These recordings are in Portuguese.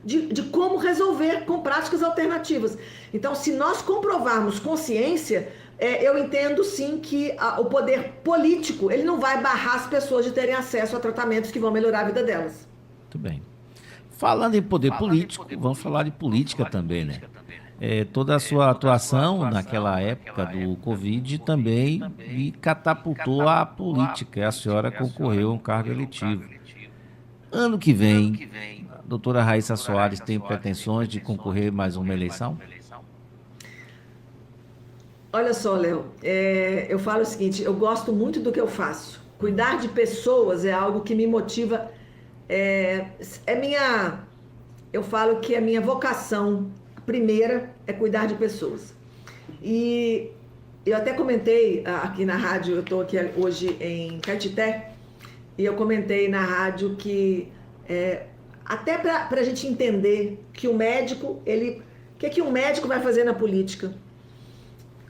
de como resolver com práticas alternativas. Então, se nós comprovarmos consciência, eu entendo sim que o poder político ele não vai barrar as pessoas de terem acesso a tratamentos que vão melhorar a vida delas. Muito bem. Falando em poder político, vamos falar de política também, né? Toda a sua atuação naquela época do Covid também lhe catapultou à política. A senhora concorreu a um cargo eletivo. Ano que vem, a doutora Raíssa Soares tem pretensões de concorrer mais uma eleição? Olha só, Léo, eu falo o seguinte, eu gosto muito do que eu faço. Cuidar de pessoas é algo que me motiva, é, é minha, eu falo que a minha vocação primeira é cuidar de pessoas. E eu até comentei aqui na rádio, eu estou aqui hoje em Caetité, e eu comentei na rádio que até para a gente entender que o médico, o que um médico vai fazer na política?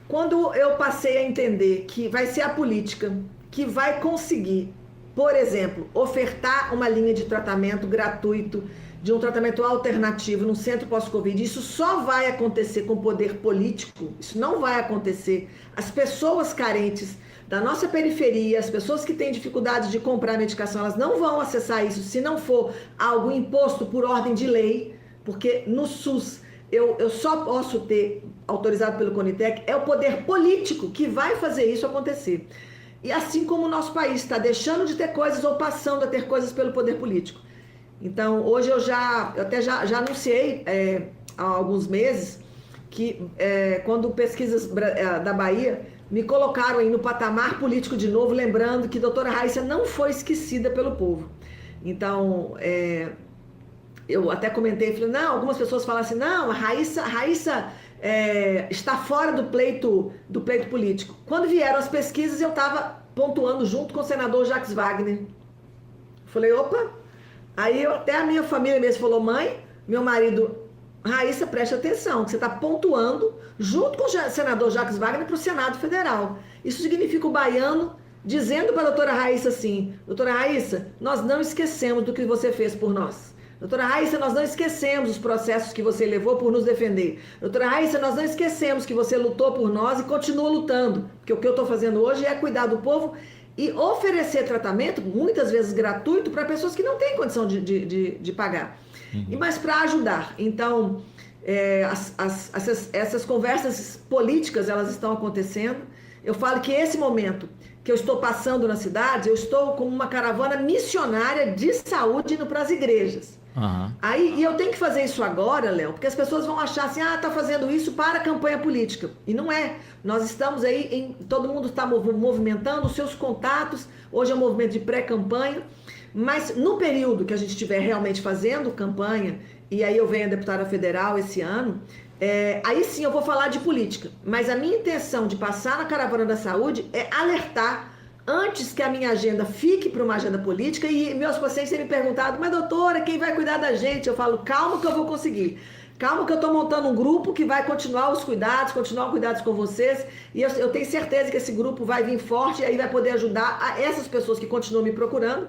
Quando eu passei a entender que vai ser a política que vai conseguir, por exemplo, ofertar uma linha de tratamento gratuito, de um tratamento alternativo no centro pós-Covid, isso só vai acontecer com poder político, isso não vai acontecer. As pessoas carentes da nossa periferia, as pessoas que têm dificuldade de comprar medicação, elas não vão acessar isso se não for algo imposto por ordem de lei, porque no SUS eu só posso ter, autorizado pelo Conitec, é o poder político que vai fazer isso acontecer. E assim como o nosso país está deixando de ter coisas ou passando a ter coisas pelo poder político. Então, hoje eu até já anunciei há alguns meses que quando pesquisas da Bahia me colocaram aí no patamar político de novo, lembrando que a doutora Raíssa não foi esquecida pelo povo. Então, eu até comentei, falei, não, algumas pessoas falam assim, não, a Raíssa está fora do pleito político. Quando vieram as pesquisas, eu estava pontuando junto com o senador Jacques Wagner. Falei, opa, aí até a minha família mesmo falou, mãe, meu marido, Raíssa, preste atenção, que você está pontuando junto com o senador Jacques Wagner para o Senado Federal. Isso significa o baiano dizendo para a doutora Raíssa assim, doutora Raíssa, nós não esquecemos do que você fez por nós. Doutora Raíssa, nós não esquecemos os processos que você levou por nos defender. Doutora Raíssa, nós não esquecemos que você lutou por nós e continua lutando. Porque o que eu estou fazendo hoje é cuidar do povo e oferecer tratamento, muitas vezes gratuito, para pessoas que não têm condição de pagar. Mas para ajudar. Então, essas conversas políticas, elas estão acontecendo. Eu falo que esse momento que eu estou passando na cidade, eu estou com uma caravana missionária de saúde indo para as igrejas. Aham. Aí, e eu tenho que fazer isso agora, Léo, porque as pessoas vão achar assim, tá fazendo isso para a campanha política. E não é. Nós estamos aí, todo mundo está movimentando os seus contatos. Hoje é um movimento de pré-campanha. Mas no período que a gente estiver realmente fazendo campanha, e aí eu venho a deputada federal esse ano, aí sim eu vou falar de política. Mas a minha intenção de passar na Caravana da Saúde é alertar antes que a minha agenda fique para uma agenda política. E meus pacientes têm me perguntado, mas doutora, quem vai cuidar da gente? Eu falo, calma que eu vou conseguir. Calma que eu estou montando um grupo que vai continuar os cuidados, continuar os cuidados com vocês. E eu tenho certeza que esse grupo vai vir forte e aí vai poder ajudar essas pessoas que continuam me procurando.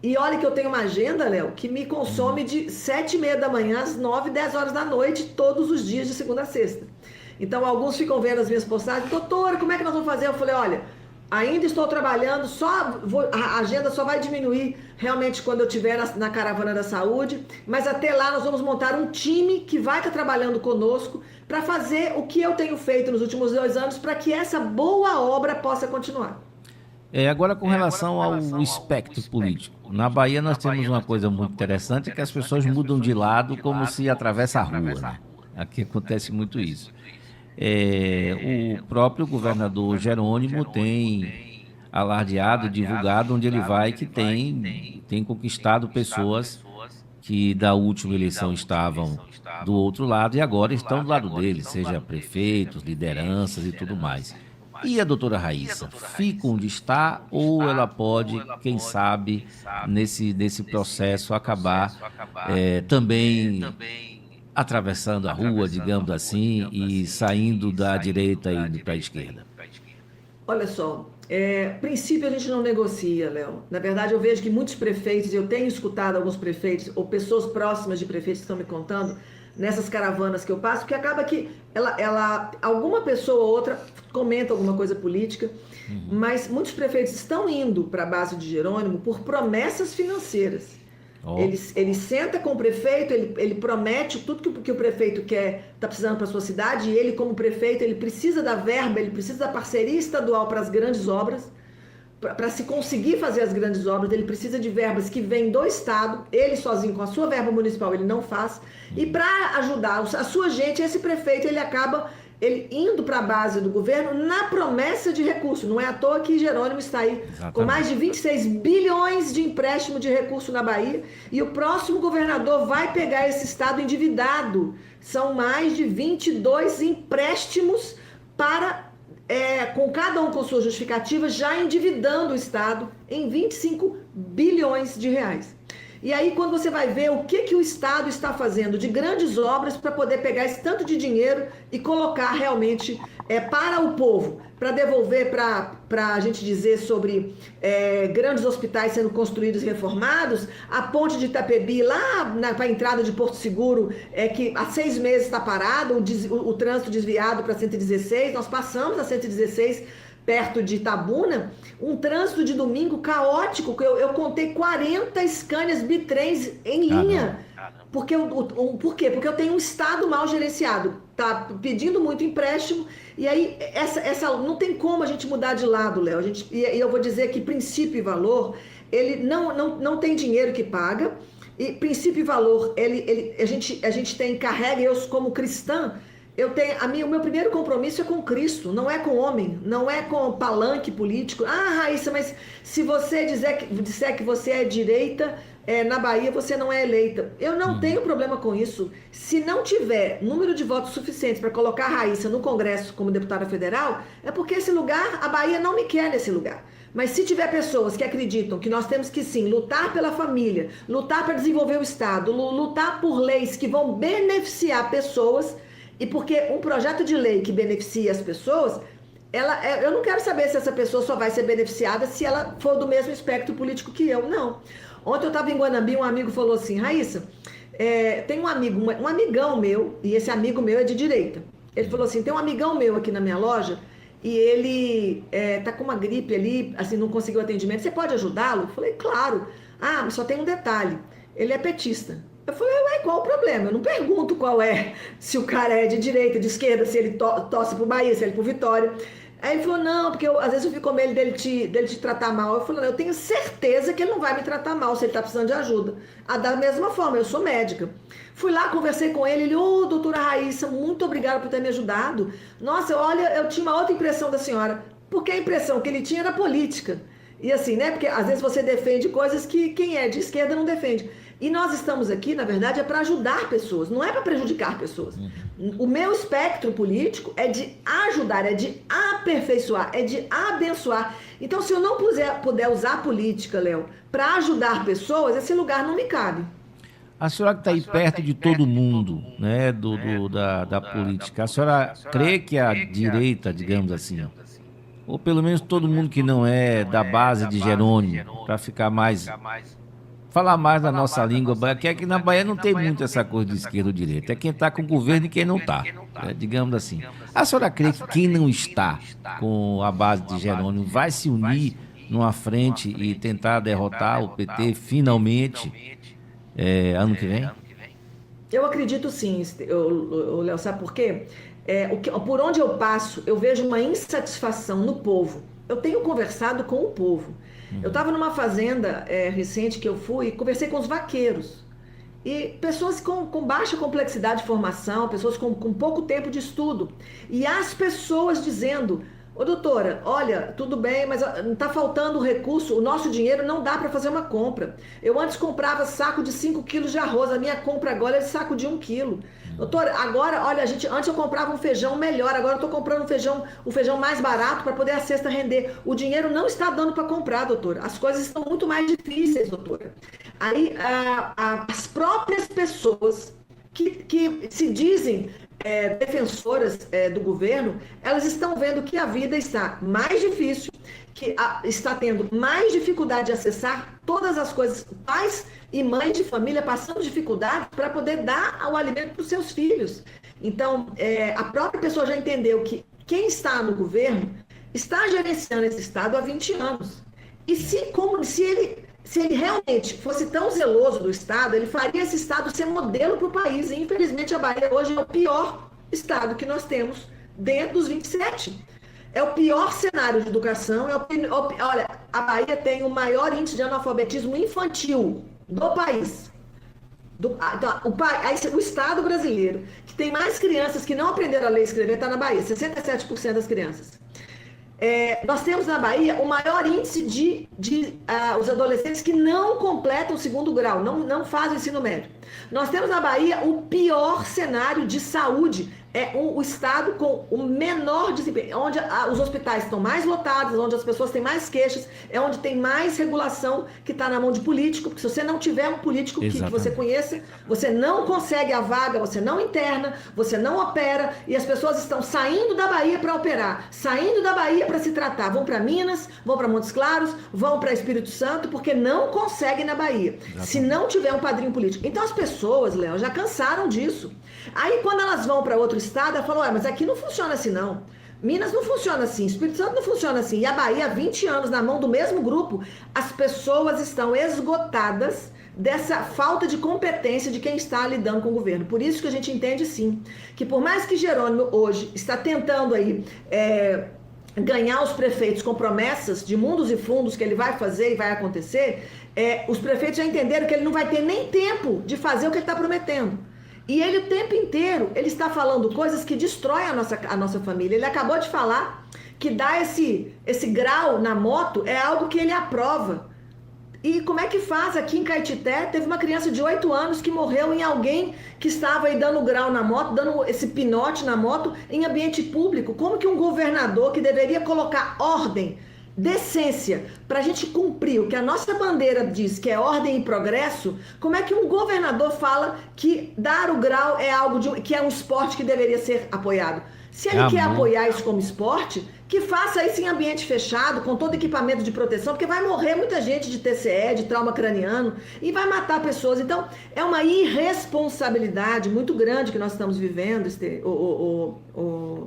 E olha que eu tenho uma agenda, Léo, que me consome de 7h30 da manhã às 9, 10 horas da noite, todos os dias de segunda a sexta. Então, alguns ficam vendo as minhas postagens, doutora, como é que nós vamos fazer? Eu falei, olha, ainda estou trabalhando, a agenda só vai diminuir realmente quando eu estiver na Caravana da Saúde, mas até lá nós vamos montar um time que vai estar trabalhando conosco para fazer o que eu tenho feito nos últimos 2 anos para que essa boa obra possa continuar. Agora, com relação ao espectro político. Na Bahia, nós temos uma coisa muito interessante, que as pessoas mudam de lado como se atravessa a rua, né? Aqui acontece muito isso. O próprio governador Jerônimo tem alardeado e divulgado onde ele vai, que tem conquistado pessoas que da última eleição estavam do outro lado e agora estão do lado dele, seja prefeitos, lideranças e tudo mais. E a doutora Raíssa, fica onde está ou ela pode, quem sabe, nesse processo acabar também atravessando a rua, digamos assim, e saindo da direita e indo para a esquerda? Olha só, Princípio a gente não negocia, Léo. Na verdade, eu vejo que muitos prefeitos, eu tenho escutado alguns prefeitos, ou pessoas próximas de prefeitos que estão me contando, nessas caravanas que eu passo, que acaba que alguma pessoa ou outra comenta alguma coisa política, mas muitos prefeitos estão indo para a base de Jerônimo por promessas financeiras. Ó, Ele senta com o prefeito, ele promete tudo que o prefeito quer, está precisando para a sua cidade, e ele, como prefeito, ele precisa da verba, ele precisa da parceria estadual para as grandes obras, para se conseguir fazer as grandes obras, ele precisa de verbas que vêm do Estado, ele sozinho, com a sua verba municipal, ele não faz, e para ajudar a sua gente, esse prefeito, ele acaba indo para a base do governo na promessa de recurso. Não é à toa que Jerônimo está aí com mais de 26 bilhões de empréstimo de recurso na Bahia, e o próximo governador vai pegar esse estado endividado. São mais de 22 empréstimos com cada um com sua justificativa, já endividando o estado em 25 bilhões de reais. E aí, quando você vai ver o que o Estado está fazendo de grandes obras para poder pegar esse tanto de dinheiro e colocar realmente para o povo, para devolver para a gente dizer sobre grandes hospitais sendo construídos e reformados, a ponte de Itapebi, lá para a entrada de Porto Seguro, que há 6 meses está parado, o trânsito desviado para 116, nós passamos a 116, perto de Itabuna, um trânsito de domingo caótico, que eu contei 40 Scanias bitrens em linha. Por quê? Porque eu tenho um estado mal gerenciado, tá pedindo muito empréstimo, e aí não tem como a gente mudar de lado, Léo. E eu vou dizer que princípio e valor, ele não tem dinheiro que paga, e princípio e valor, a gente carrega, eu como cristã, o meu primeiro compromisso é com Cristo, não é com homem, não é com palanque político. Ah, Raíssa, mas se você disser que você é direita, na Bahia você não é eleita. Eu não tenho problema com isso. Se não tiver número de votos suficientes para colocar a Raíssa no Congresso como deputada federal, é porque esse lugar, a Bahia não me quer nesse lugar. Mas se tiver pessoas que acreditam que nós temos que sim lutar pela família, lutar para desenvolver o Estado, lutar por leis que vão beneficiar pessoas, e porque um projeto de lei que beneficia as pessoas, eu não quero saber se essa pessoa só vai ser beneficiada se ela for do mesmo espectro político que eu, não. Ontem eu estava em Guanambi, um amigo falou assim, Raíssa, tem um amigão meu, e esse amigo meu é de direita. Ele falou assim, tem um amigão meu aqui na minha loja, e ele tá com uma gripe ali, assim, não conseguiu atendimento, você pode ajudá-lo? Eu falei, claro. Ah, mas só tem um detalhe, ele é petista. Eu falei, qual o problema? Eu não pergunto se o cara é de direita, de esquerda, se ele torce pro Bahia, se ele é pro Vitória. Aí ele falou, não, porque às vezes eu fico com medo dele te tratar mal. Eu falei, não, eu tenho certeza que ele não vai me tratar mal se ele tá precisando de ajuda. Da mesma forma, eu sou médica. Fui lá, conversei com ele, doutora Raíssa, muito obrigada por ter me ajudado. Nossa, eu tinha uma outra impressão da senhora, porque a impressão que ele tinha era política. E assim, né, porque às vezes você defende coisas que quem é de esquerda não defende. E nós estamos aqui, na verdade, para ajudar pessoas, não é para prejudicar pessoas. O meu espectro político é de ajudar, é de aperfeiçoar, é de abençoar. Então, se eu não puder usar a política, Léo, para ajudar pessoas, esse lugar não me cabe. a senhora que está aí perto de todo mundo, né, da política, a senhora crê que a direita, digamos assim, ou pelo menos todo mundo que não é da base de Jerônimo, para falar mais da nossa língua, que aqui na Bahia não tem muito essa coisa de esquerda ou direita, é quem está com o governo e quem não está, né, digamos assim. A senhora crê que quem não está com a base de Jerônimo vai se unir numa frente e tentar derrotar o PT finalmente ano que vem? Eu acredito sim, Léo, sabe por quê? Por onde eu passo, eu vejo uma insatisfação no povo. Eu tenho conversado com o povo. Eu estava numa fazenda recente que eu fui e conversei com os vaqueiros. E pessoas com baixa complexidade de formação, pessoas com pouco tempo de estudo. E as pessoas dizendo, ô doutora, olha, tudo bem, mas está faltando recurso, o nosso dinheiro não dá para fazer uma compra. Eu antes comprava saco de 5 quilos de arroz, a minha compra agora é de saco de 1 quilo. Doutora, agora, olha, antes eu comprava um feijão melhor, agora eu estou comprando o feijão mais barato para poder a cesta render. O dinheiro não está dando para comprar, doutora. As coisas estão muito mais difíceis, doutora. Aí, as próprias pessoas que se dizem defensoras do governo, elas estão vendo que a vida está mais difícil, que está tendo mais dificuldade de acessar todas as coisas. Pais e mães de família passando dificuldade para poder dar o alimento para os seus filhos. Então, a própria pessoa já entendeu que quem está no governo está gerenciando esse Estado há 20 anos. E se ele realmente fosse tão zeloso do Estado, ele faria esse Estado ser modelo para o país. E, infelizmente, a Bahia hoje é o pior Estado que nós temos dentro dos 27. É o pior cenário de educação. Olha, a Bahia tem o maior índice de analfabetismo infantil do país. O Estado brasileiro, que tem mais crianças que não aprenderam a ler e escrever, está na Bahia, 67% das crianças. Nós temos na Bahia o maior índice de os adolescentes que não completam o segundo grau, não fazem o ensino médio. Nós temos na Bahia o pior cenário de saúde, o estado com o menor desempenho, onde os hospitais estão mais lotados, onde as pessoas têm mais queixas, é onde tem mais regulação que está na mão de político, porque se você não tiver um político que você conheça, você não consegue a vaga, você não interna, você não opera, e as pessoas estão saindo da Bahia para operar, saindo da Bahia para se tratar, vão para Minas, vão para Montes Claros, vão para Espírito Santo, porque não conseguem na Bahia, se não tiver um padrinho político. Então as pessoas, Léo, já cansaram disso. Aí quando elas vão para outro estado, ela fala, mas aqui não funciona assim não. Minas não funciona assim, Espírito Santo não funciona assim. E a Bahia, há 20 anos, na mão do mesmo grupo, as pessoas estão esgotadas dessa falta de competência de quem está lidando com o governo. Por isso que a gente entende, sim, que por mais que Jerônimo hoje está tentando aí ganhar os prefeitos com promessas de mundos e fundos que ele vai fazer e vai acontecer, os prefeitos já entenderam que ele não vai ter nem tempo de fazer o que ele está prometendo. E ele o tempo inteiro, ele está falando coisas que destroem a nossa família. Ele acabou de falar que dar esse grau na moto é algo que ele aprova. E como é que faz? Aqui em Caetité, teve uma criança de 8 anos que morreu em alguém que estava aí dando grau na moto, dando esse pinote na moto em ambiente público. Como que um governador que deveria colocar ordem, decência, para a gente cumprir o que a nossa bandeira diz, que é ordem e progresso, como é que um governador fala que dar o grau é algo que é um esporte que deveria ser apoiado? Se ele quer apoiar isso como esporte, que faça isso em ambiente fechado, com todo equipamento de proteção, porque vai morrer muita gente de TCE, de trauma craniano, e vai matar pessoas. Então, é uma irresponsabilidade muito grande que nós estamos vivendo,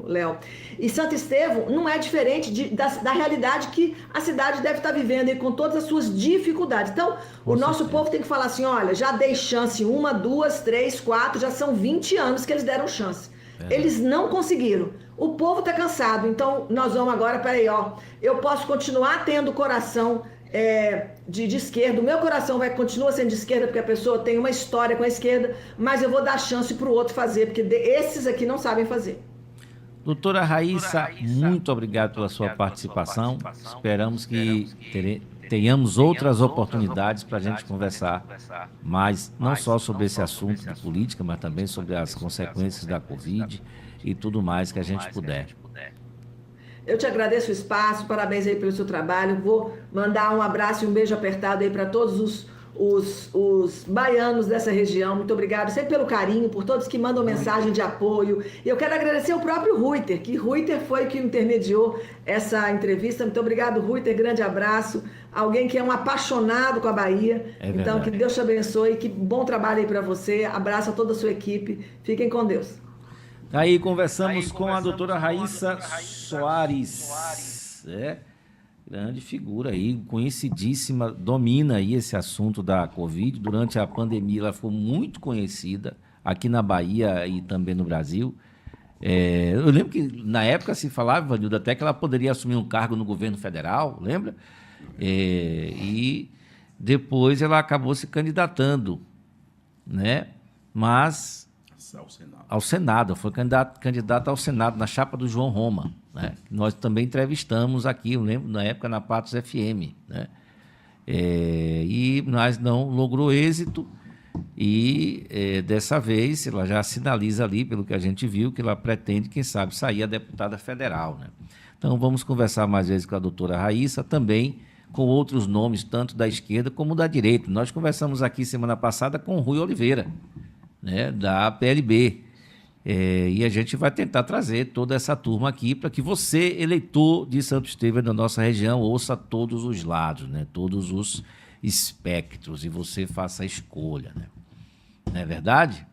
Léo. E Santo Estevão não é diferente da realidade que a cidade deve estar vivendo, e com todas as suas dificuldades. Então, o nosso povo tem que falar assim, olha, já dei chance 1, 2, 3, 4, já são 20 anos que eles deram chance. Eles não conseguiram. O povo está cansado. Então, nós vamos agora, peraí, eu posso continuar tendo coração de esquerda. O meu coração continua sendo de esquerda, porque a pessoa tem uma história com a esquerda, mas eu vou dar chance para o outro fazer, porque esses aqui não sabem fazer. Doutora Raíssa, muito obrigado pela sua participação. Esperamos que tenhamos outras oportunidades para a gente conversar mais, não só sobre esse assunto de política, mas também sobre as consequências da Covid e tudo mais que a gente puder. Eu te agradeço o espaço, parabéns aí pelo seu trabalho. Vou mandar um abraço e um beijo apertado aí para todos os baianos dessa região. Muito obrigado sempre pelo carinho, por todos que mandam mensagem de apoio. E eu quero agradecer o próprio Ruiter, que Ruiter foi que intermediou essa entrevista. Muito obrigado, Ruiter, grande abraço. Alguém que é um apaixonado com a Bahia. Então, que Deus te abençoe, que bom trabalho aí para você. Abraço a toda a sua equipe. Fiquem com Deus. Aí conversamos com a doutora Raíssa Soares, grande figura aí, conhecidíssima, domina aí esse assunto da Covid. Durante a pandemia ela foi muito conhecida aqui na Bahia e também no Brasil. Eu lembro que na época se falava, Vanildo, até que ela poderia assumir um cargo no governo federal, lembra? E depois ela acabou se candidatando, né? Mas ao Senado, foi candidata ao Senado na chapa do João Roma, né? Nós também entrevistamos aqui, eu lembro, na época, na Patos FM, né? Mas não logrou êxito e dessa vez ela já sinaliza ali, pelo que a gente viu, que ela pretende, quem sabe, sair a deputada federal, né? Então vamos conversar mais vezes com a doutora Raíssa, também com outros nomes, tanto da esquerda como da direita. Nós conversamos aqui semana passada com o Rui Oliveira, né, da PLB. E a gente vai tentar trazer toda essa turma aqui para que você, eleitor de Santo Estevão, da nossa região, ouça todos os lados, né, todos os espectros, e você faça a escolha, né? Não é verdade?